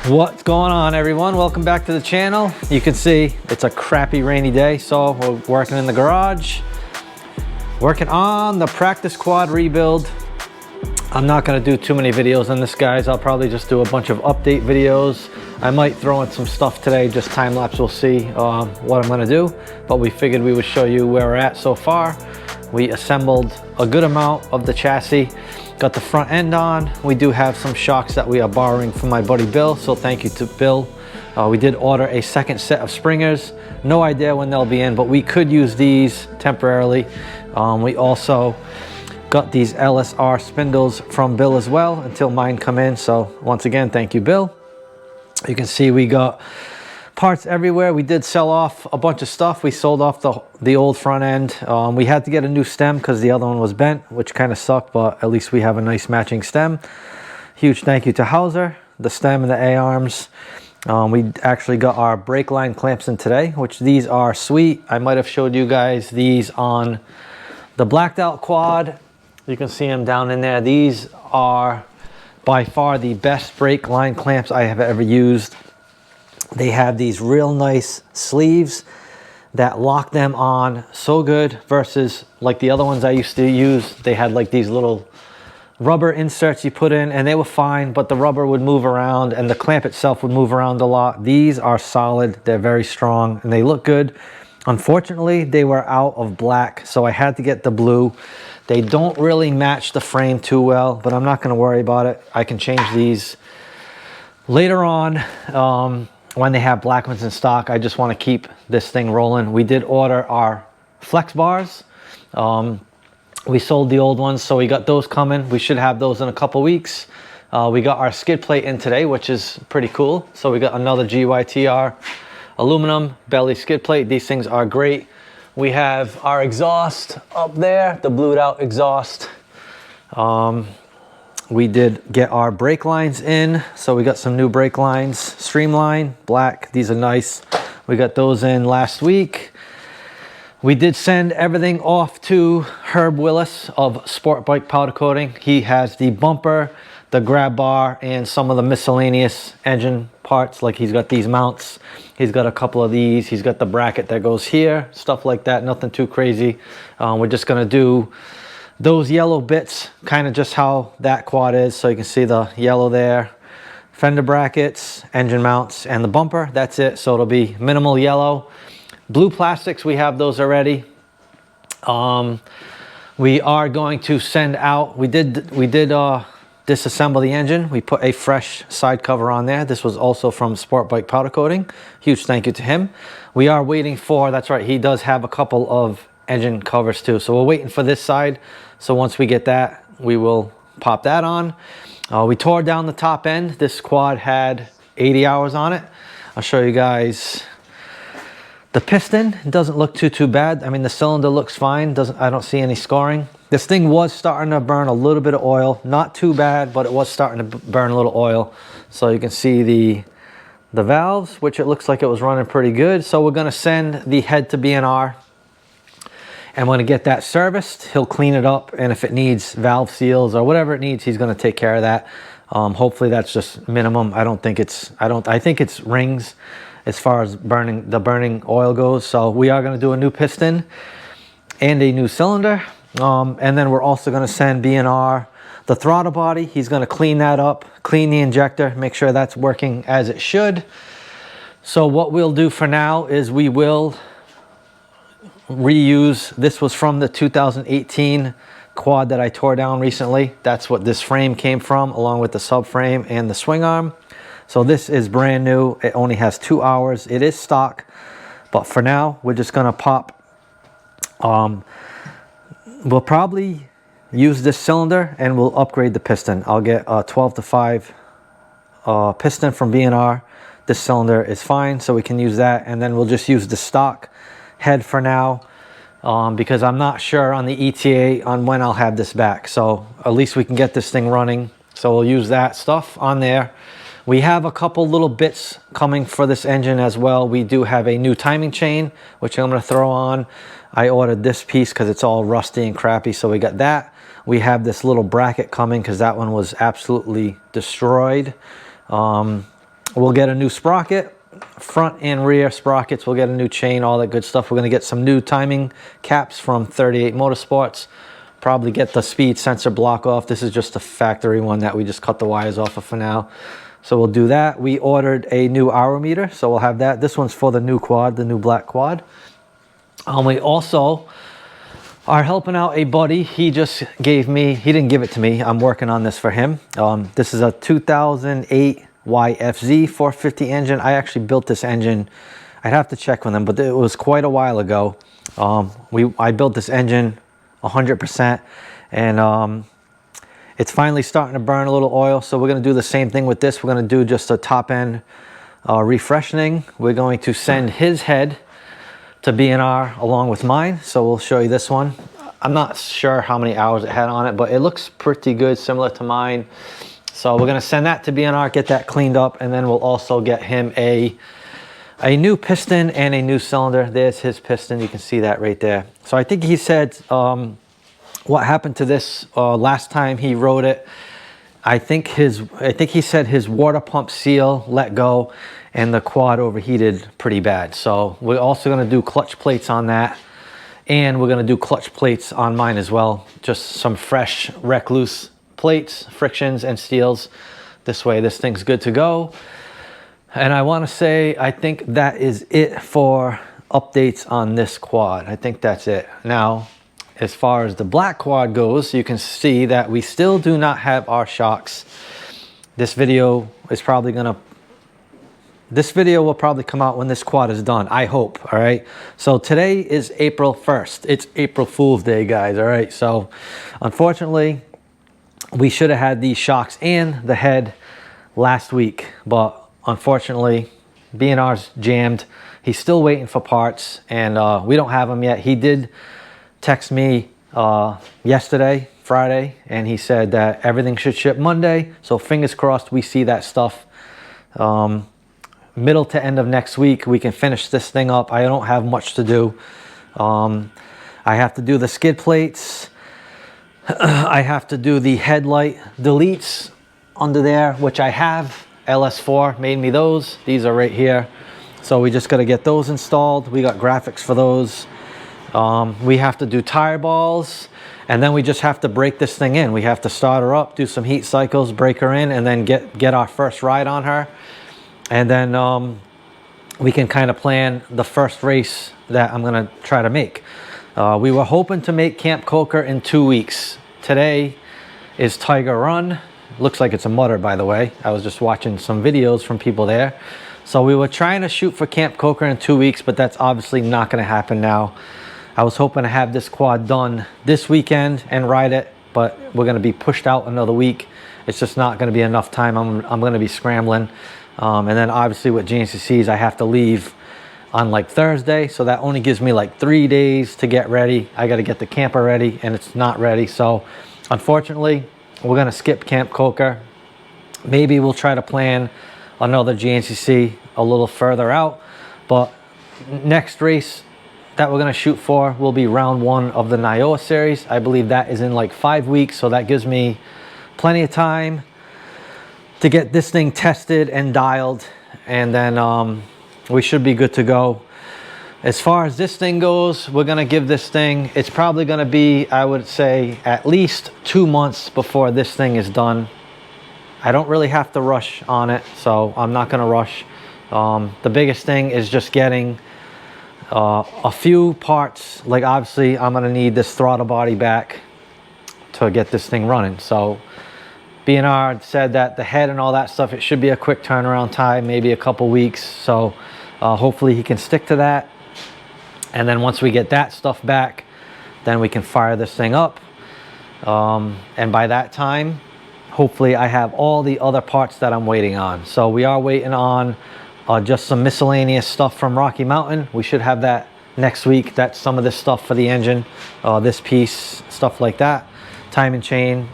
What's going on, everyone? Welcome back to the channel. You can see it's a crappy rainy day, so we're working in the garage, working on the practice quad rebuild. I'm not going to do too many videos on this, guys. I'll probably just do a bunch of update videos. I might throw in some stuff today, just time lapse. We'll see what I'm going to do, but we figured we would show you where we're at so far. We assembled a good amount of the chassis, got the front end on. We do have some shocks that we are borrowing from my buddy Bill, so thank you to Bill. We did order a second set of springers. No idea when they'll be in, but we could use these temporarily. We also got these LSR spindles from Bill as well until mine come in. So once again, thank you, Bill. You can see we got parts everywhere. We did sell off a bunch of stuff. We sold off the old front end. We had to get a new stem because the other one was bent, which kind of sucked, but at least we have a nice matching stem. Huge thank you to Hauser, the stem and the A-arms. We actually got our brake line clamps in today, which these are sweet. I might have showed you guys these on the blacked out quad. You can see them down in there. These are by far the best brake line clamps I have ever used. They have these real nice sleeves that lock them on so good versus like the other ones I used to use. They had like these little rubber inserts you put in and they were fine, but the rubber would move around and the clamp itself would move around a lot. These are solid, they're very strong, and they look good. Unfortunately, they were out of black, so I had to get the blue. They don't really match the frame too well, but I'm not going to worry about it. I can change these later on when they have black ones in stock. I just want to keep this thing rolling. We did order our flex bars. We sold the old ones, so we got those coming. We should have those in a couple weeks. We got our skid plate in today, which is pretty cool. So we got another GYTR aluminum belly skid plate. These things are great. We have our exhaust up there, the blued out exhaust. We did get our brake lines in, so we got some new brake lines, Streamline, black. These are nice. We got those in last week. We did send everything off to Herb Willis of Sport Bike Powder Coating. He has the bumper, the grab bar, and some of the miscellaneous engine parts. Like he's got these mounts. He's got a couple of these. He's got the bracket that goes here, stuff like that. Nothing too crazy. We're just gonna do those yellow bits, kind of just how that quad is. So you can see the yellow there, fender brackets, engine mounts, and the bumper. That's it. So it'll be minimal yellow. Blue plastics, we have those already. We are going to send out, we did disassemble the engine. We put a fresh side cover on there. This was also from Sport Bike Powder Coating. Huge thank you to him. We are waiting for, that's right, he does have a couple of engine covers too. So we're waiting for this side. So once we get that, we will pop that on. We tore down the top end. This quad had 80 hours on it. I'll show you guys the piston. It doesn't look too bad. I mean, the cylinder looks fine. I don't see any scoring. This thing was starting to burn a little bit of oil. Not too bad, but it was starting to burn a little oil. So you can see the valves, which it looks like it was running pretty good. So we're gonna send the head to B&R. And when I get that serviced, he'll clean it up. And if it needs valve seals or whatever it needs, he's gonna take care of that. Hopefully that's just minimum. I think it's rings as far as the burning oil goes. So we are gonna do a new piston and a new cylinder. And then we're also gonna send B&R the throttle body. He's gonna clean that up, clean the injector, make sure that's working as it should. So what we'll do for now is we will reuse, this was from the 2018 quad that I tore down recently. That's what this frame came from, along with the subframe and the swing arm. So this is brand new. It only has 2 hours. It is stock, but for now we're just gonna pop. We'll probably use this cylinder and we'll upgrade the piston. I'll get a 12-to-5 piston from B&R. This cylinder is fine, so we can use that, and then we'll just use the stock head for now, because I'm not sure on the ETA on when I'll have this back. So at least we can get this thing running. So we'll use that stuff on there. We have a couple little bits coming for this engine as well. We do have a new timing chain, which I'm going to throw on. I ordered this piece because it's all rusty and crappy, so we got that. We have this little bracket coming because that one was absolutely destroyed. We'll get a new sprocket, front and rear sprockets. We'll get a new chain, all that good stuff. We're gonna get some new timing caps from 38 Motorsports. Probably get the speed sensor block off. This is just a factory one that we just cut the wires off of for now. So we'll do that. We ordered a new hour meter, so we'll have that. This one's for the new quad, the new black quad. We also are helping out a buddy. He just gave me, he didn't give it to me, I'm working on this for him. This is a 2008 YFZ450 engine. I actually built this engine, I'd have to check with him, but it was quite a while ago. I built this engine 100%, and it's finally starting to burn a little oil, so we're going to do the same thing with this. We're going to do just a top end refreshening. We're going to send his head to B&R along with mine, so we'll show you this one. I'm not sure how many hours it had on it, but it looks pretty good, similar to mine. So we're going to send that to B&R, get that cleaned up, and then we'll also get him a new piston and a new cylinder. There's his piston, you can see that right there. So I think he said what happened to this last time he rode it, I think he said his water pump seal let go and the quad overheated pretty bad. So we're also going to do clutch plates on that, and we're going to do clutch plates on mine as well. Just some fresh wreck loose plates, frictions and steels. This way this thing's good to go. And I want to say, I think that is it for updates on this quad. I think that's it. Now, as far as the black quad goes, you can see that we still do not have our shocks. This video will probably come out when this quad is done, I hope, all right? So today is April 1st. It's April Fool's Day, guys, all right? So unfortunately, we should have had these shocks and the head last week, but unfortunately, B&R's jammed. He's still waiting for parts, and we don't have them yet. He did text me yesterday, Friday, and he said that everything should ship Monday. So fingers crossed we see that stuff middle to end of next week. We can finish this thing up. I don't have much to do. I have to do the skid plates. I have to do the headlight deletes under there, which I have. LS4 made me those. These are right here. So we just got to get those installed. We got graphics for those. We have to do tire balls, and then we just have to break this thing in. We have to start her up, do some heat cycles, break her in, and then get our first ride on her. And then we can kind of plan the first race that I'm going to try to make. We were hoping to make Camp Coker in 2 weeks. Today is Tiger Run. Looks like it's a mutter, by the way. I was just watching some videos from people there. So we were trying to shoot for Camp Coker in 2 weeks, but that's obviously not going to happen now. I was hoping to have this quad done this weekend and ride it, but we're going to be pushed out another week. It's just not going to be enough time. I'm going to be scrambling. And then obviously with GNCCs, I have to leave on like Thursday. So that only gives me like 3 days to get ready. I got to get the camper ready, and it's not ready. So unfortunately, we're going to skip Camp Coker. Maybe we'll try to plan another GNCC a little further out. But next race that we're going to shoot for will be round 1 of the Nioa series. I believe that is in like 5 weeks. So that gives me plenty of time to get this thing tested and dialed, and then we should be good to go. As far as this thing goes, we're going to give this thing, it's probably going to be, I would say, at least 2 months before this thing is done. I don't really have to rush on it, so I'm not going to rush. The biggest thing is just getting a few parts. Like obviously I'm going to need this throttle body back to get this thing running. So B&R said that the head and all that stuff, it should be a quick turnaround time, maybe a couple weeks. So hopefully he can stick to that. And then once we get that stuff back, then we can fire this thing up. And by that time, hopefully I have all the other parts that I'm waiting on. So we are waiting on just some miscellaneous stuff from Rocky Mountain. We should have that next week. That's some of this stuff for the engine, this piece, stuff like that. Timing chain.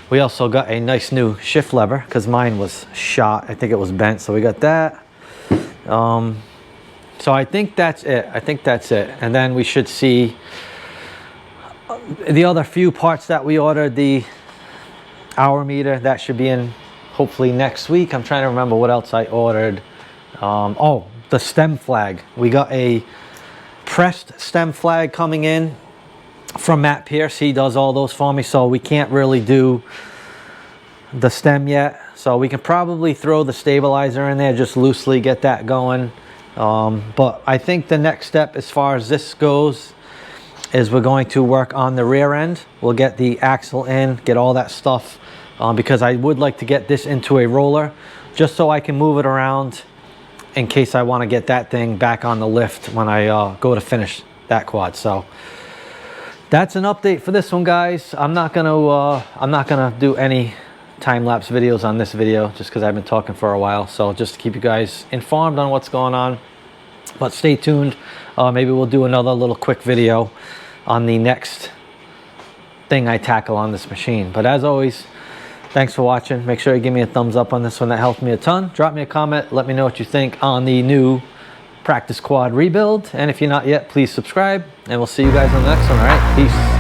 We also got a nice new shift lever because mine was shot. I think it was bent, so we got that. So I think that's it. I think that's it. And then we should see the other few parts that we ordered. The hour meter, that should be in hopefully next week. I'm trying to remember what else I ordered. Oh, the stem flag. We got a pressed stem flag coming in from Matt Pierce. He does all those for me, so we can't really do the stem yet. So we can probably throw the stabilizer in there, just loosely get that going. But I think the next step as far as this goes is we're going to work on the rear end. We'll get the axle in, get all that stuff, because I would like to get this into a roller just so I can move it around in case I want to get that thing back on the lift when I go to finish that quad. So that's an update for this one, guys. I'm not gonna do any time-lapse videos on this video just because I've been talking for a while. So just to keep you guys informed on what's going on, but stay tuned. Maybe we'll do another little quick video on the next thing I tackle on this machine. But as always, thanks for watching. Make sure you give me a thumbs up on this one. That helped me a ton. Drop me a comment. Let me know what you think on the new practice quad rebuild. And if you're not yet, please subscribe. And we'll see you guys on the next one. All right, peace.